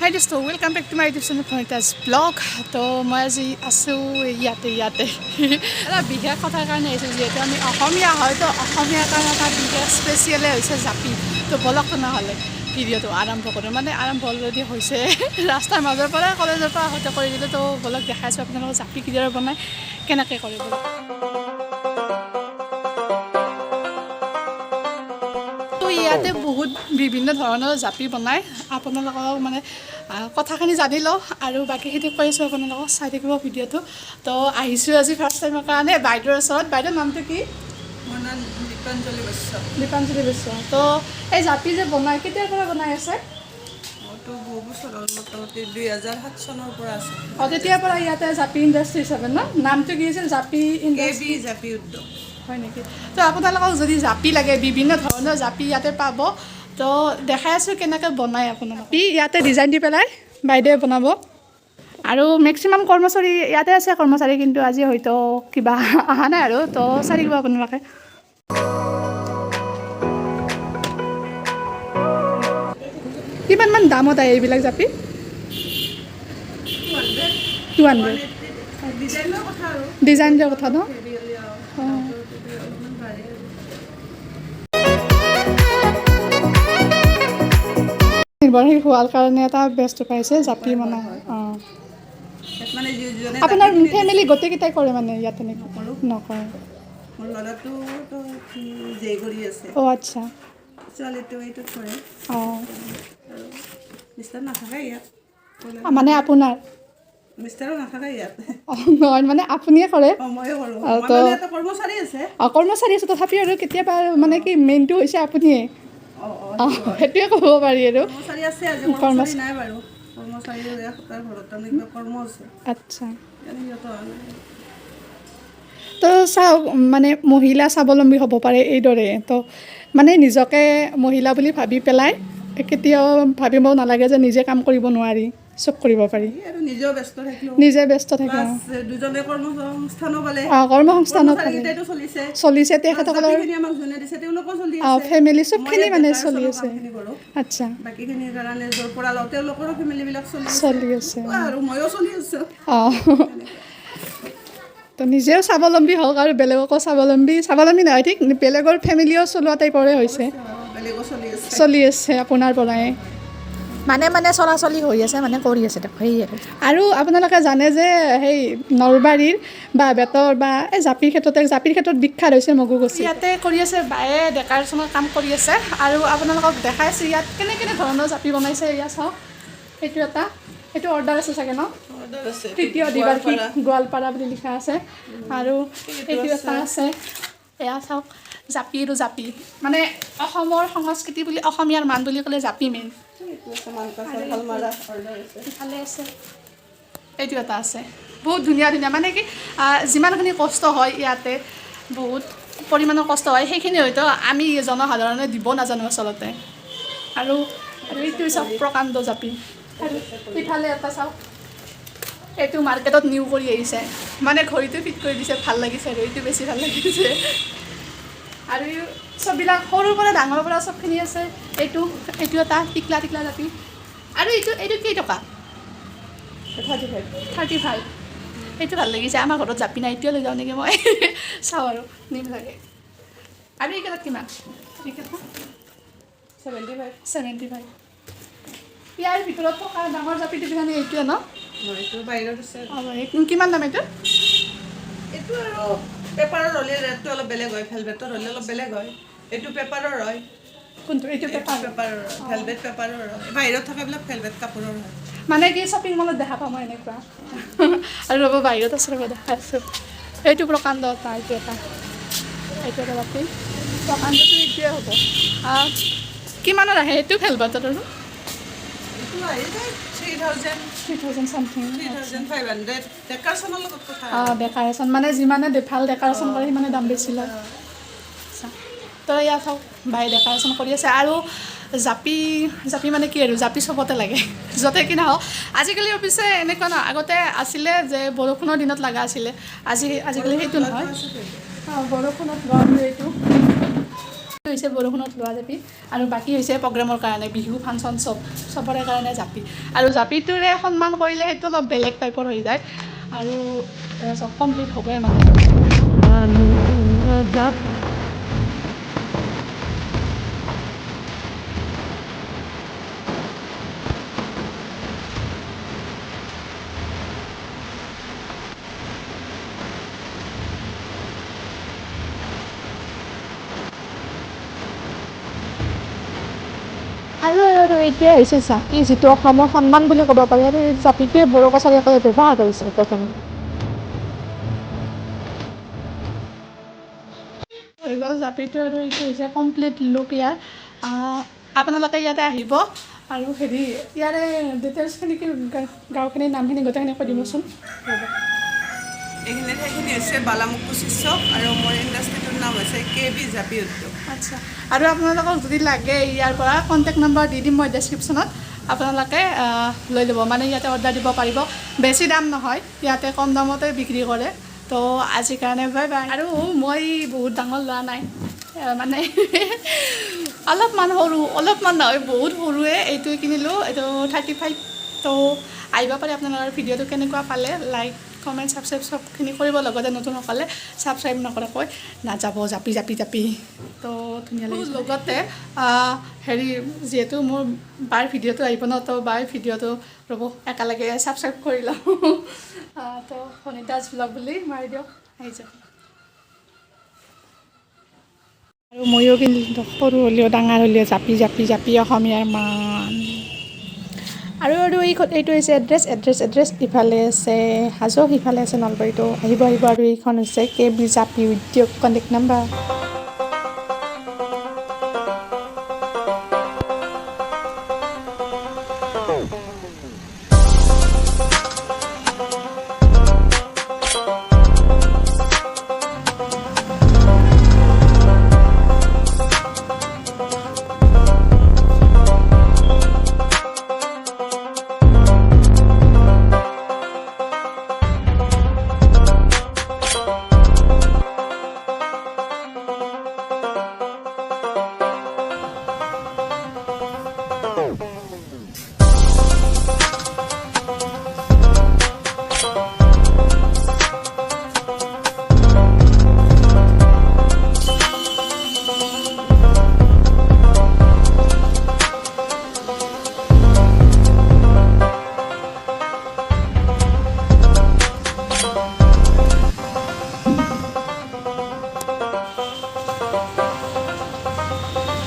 হাই দোস্ত welcome back to my YouTube channel ফনিতাজ vlog তো মই আজি আছোঁ ইয়াতে এটা বিশেষ কথাৰ কাৰণে আহিছোঁ যিহেতু আমি অসমীয়া হয় তো অসমীয়াৰ কাৰণে এটা বিশেষ স্পেচিয়েলে হৈছে জাপি তো বলক নহ'লে ভিডিঅ'টো আৰম্ভ কৰোঁ মানে আৰম্ভ অলৰেডি হৈছে ৰাস্তাৰ মাজৰ পৰা কলেজৰ পৰা আহোঁতে কৰি দিলোঁ তো বলক দেখাইছোঁ আপোনালোকক জাপি কিদৰে বনাই কেনেকৈ কৰে বলক ইয়াতে বহুত বিভিন্ন ধৰণৰ জাপি বনায় আপোনালোকক মানে কথাখিনি জানি লওঁ আৰু বাকীখিনি কৈছোঁ আপোনালোকক চাই থাকিব ভিডিঅ'টো তো আহিছোঁ আজি ফাৰ্ষ্ট টাইমৰ কাৰণে বাইদেউৰ ওচৰত বাইদেউৰ নামটো কি দীপাঞ্জলি বৈশ্য তো এই জাপি যে বনায় কেতিয়াৰ পৰা বনাই আছে তেতিয়াৰ পৰা ইয়াতে জাপি ইণ্ডাষ্ট্ৰী হিচাপে ন নামটো কি আছিল জাপি ইণ্ডাষ্ট্ৰী জাপি উদ্যোগ হয় নেকি তো আপোনালোকক যদি জাপি লাগে বিভিন্ন ধৰণৰ জাপি ইয়াতে পাব তো দেখাই আছোঁ কেনেকৈ বনায় আপোনালোকে ইয়াতে ডিজাইন দি পেলাই বাইদেৱে বনাব আৰু মেক্সিমাম কৰ্মচাৰী ইয়াতে আছে কৰ্মচাৰী কিন্তু আজি হয়তো কিবা অহা নাই আৰু তো চাই থাকিব আপোনালোকে কিমানমান দামত আহে এইবিলাক জাপি 200 ডিজাইনৰ কথা ন নিৰ্ভৰশীল হোৱাৰ কাৰণে এটা বেষ্ট পাইছে জাপি বনাই অঁ আপোনাৰ ফেমিলি গোটেইকেইটাই কৰে মানে ইয়াতে নকৰে অঁ আচ্ছা অঁ মানে আপোনাৰ নহয় মানে আপুনিয়ে কৰে কৰ্মচাৰী আছে তথাপিও আৰু কেতিয়াবা মানে কি মেইনটো হৈছে আপুনিয়ে অঁ সেইটোৱে ক'ব পাৰি আৰু আচ্ছা তো চাওক মানে মহিলা স্বাৱলম্বী হ'ব পাৰে এইদৰে তো মানে নিজকে মহিলা বুলি ভাবি পেলাই কেতিয়াও ভাবিব নালাগে যে নিজে কাম কৰিব নোৱাৰি চব কৰিব পাৰি নিজে ব্যস্ত থাকে কৰ্মসংস্থানো চলিছে তেখেতসকলৰ ফেমিলি চবখিনি মানে চলি আছে আচ্ছা চলি আছে অঁ তো নিজেও স্বাৱলম্বী হওক আৰু বেলেগকো স্বাৱলম্বী নহয় ঠিক বেলেগৰ ফেমিলিও চলোৱা টাইপৰে হৈছে চলি আছে আপোনাৰ পৰাই মানে চলাচলি হৈ আছে মানে কৰি আছে সেয়ে আৰু আপোনালোকে জানে যে সেই নলবাৰীৰ বা বেতৰ বা এই জাপিৰ ক্ষেত্ৰত বিখ্যাত হৈছে মগুগছি ইয়াতে কৰি আছে বায়ে ডেকাৰেশ্যনৰ কাম কৰি আছে আৰু আপোনালোকক দেখাইছে ইয়াত কেনে ধৰণৰ জাপি বনাইছে ইয়াত চাওক এইটো অৰ্ডাৰ আছে চাগে ন তৃতীয় দিবাৰ্ষিক গোৱালপাৰা বুলি লিখা আছে আৰু এইটো এটা আছে এয়া চাওক জাপি মানে অসমৰ সংস্কৃতি বুলি অসমীয়াৰ মান বুলি ক'লে জাপি মেইন ভালে আছে এইটো এটা আছে বহুত ধুনীয়া মানে কি যিমানখিনি কষ্ট হয় ইয়াতে বহুত পৰিমাণৰ কষ্ট হয় সেইখিনি হয়তো আমি জনসাধাৰণে দিব নাজানো আচলতে আৰু এইটো চাওক প্ৰকাণ্ড জাপি আৰু ইফালে এটা চাওক এইটো মাৰ্কেটত নিউ কৰি আহিছে মানে ঘড়ীটো ফিট কৰি দিছে ভাল লাগিছে আৰু এইটো বেছি ভাল লাগিছে আৰু চববিলাক সৰুৰ পৰা ডাঙৰৰ পৰা চবখিনি আছে এইটো এটা টিকলা জাপি আৰু এইটো কেই টকা 35 এইটো ভাল লাগিছে আমাৰ ঘৰত জাপি নাই এইটোৱে লৈ যাওঁ নেকি মই চাওঁ আৰু নিম লাগে আৰু এইকেইটাত কিমান 75 ইয়াৰ ভিতৰত থকা ডাঙৰ জাপিটো কিজানি এইটোৱে ন কিমান দাম এইটো আৰু পেপাৰৰ হ'লে ৰেটটো অলপ বেলেগ হয় ভেলভেটৰ হ'লে অলপ বেলেগ হয় এইটো পেপাৰৰ হয় কোনটো এইটো পেপাৰৰ ভেলভেট পেপাৰৰ হয় বাহিৰত থকাবিলাক ভেলভেট কাপোৰৰ হয় মানে কি শ্বপিং মলত দেখা পাওঁ মই এনেকুৱা আৰু ৰ'ব বাহিৰত আছে ৰ'ব দেখাই আছোঁ এইটো প্ৰকাণ্ড এটা এইটো এটা জাপি প্ৰকাণ্ডটো এইটোৱে হ'ব কিমানত আহে এইটো ভেলভেটত আৰু 3,000 চামথিং ডেকাৰেশ্যন মানে যিমানে ভাল ডেকাৰেশ্যন কৰে সিমানে দাম বেছি লয় তো ইয়াত চাওক বাই ডেকাৰেশ্যন কৰি আছে আৰু জাপি মানে কি আৰু জাপি চবতে লাগে য'তে কি নহওক আজিকালি অৱশ্যে এনেকুৱা নহয় আগতে আছিলে যে বৰষুণৰ দিনত লগা আছিলে আজিকালি সেইটো নহয় বৰষুণত গৰম এইটো হৈছে বৰষুণত লোৱা জাপি আৰু বাকী হৈছে প্ৰগ্ৰামৰ কাৰণে বিহু ফাংচন চবৰে কাৰণে জাপি আৰু জাপিটোৰে সন্মান কৰিলে সেইটো অলপ বেলেগ টাইপৰ হৈ যায় আৰু চব কমপ্লিট হ'বই মানে আৰু এতিয়া হৈছে জাপি যিটো অসমৰ সন্মান বুলি ক'ব পাৰি আৰু এই জাপিটোৱে বড়ো কছাৰীসকলে ব্যৱহাৰ কৰিছে প্ৰথমে হৈ গ'ল জাপিটো আৰু এইটো হৈছে কমপ্লিট লুক ইয়াৰ আপোনালোকে ইয়াতে আহিব আৰু হেৰি ইয়াৰে ডিটেইলছখিনি কি গাঁওখিনিৰ নামখিনি গোটেইখিনি কৈ দিবচোন সেইখিনি হৈছে বালামুকু শিষ্য আৰু মোৰ ইণ্ডাষ্ট্ৰিটোৰ নাম হৈছে KB জাপি উদ্যোগ আচ্ছা আৰু আপোনালোকক যদি লাগে ইয়াৰ পৰা কণ্টেক্ট নম্বৰ দি দিম মই ডেছক্ৰিপশ্যনত আপোনালোকে লৈ ল'ব মানে ইয়াতে অৰ্ডাৰ দিব পাৰিব বেছি দাম নহয় ইয়াতে কম দামতে বিক্ৰী কৰে তো আজিৰ কাৰণে বাই বাই আৰু মই বহুত ডাঙৰ লোৱা নাই মানে অলপমান সৰু অলপমান নহয় বহুত সৰুৱে এইটো কিনিলোঁ এইটো 35 তো আহিব পাৰে আপোনালোকৰ ভিডিঅ'টো কেনেকুৱা পালে লাইক কমেণ্ট ছাবস্ক্ৰাইব চবখিনি কৰিব লগতে নতুনসকলে ছাবস্ক্ৰাইব নকৰাকৈ নাযাব জাপি জাপি জাপি তো ধুনীয়া লাগিছে লগতে হেৰি যিহেতু মোৰ বাৰ ভিডিঅ'টো আহিব ন তো বাৰ ভিডিঅ'টো ৰ'ব একেলগে ছাবস্ক্ৰাইব কৰি লওঁ তো সনিতাজ ব্লগ বুলি মাৰি দিয়ক আহি যাব আৰু ময়ো কিন্তু সৰু হ'লেও ডাঙৰ হ'লেও জাপি জাপি জাপি অসমীয়াৰ মান আৰু এইটো হৈছে এড্ৰেছ ইফালে আছে হাজো সিফালে আছে নলবাৰীটো আহিব আৰু এইখন হৈছে KB জাপি উদ্যোগ কণ্টেক্ট নাম্বাৰ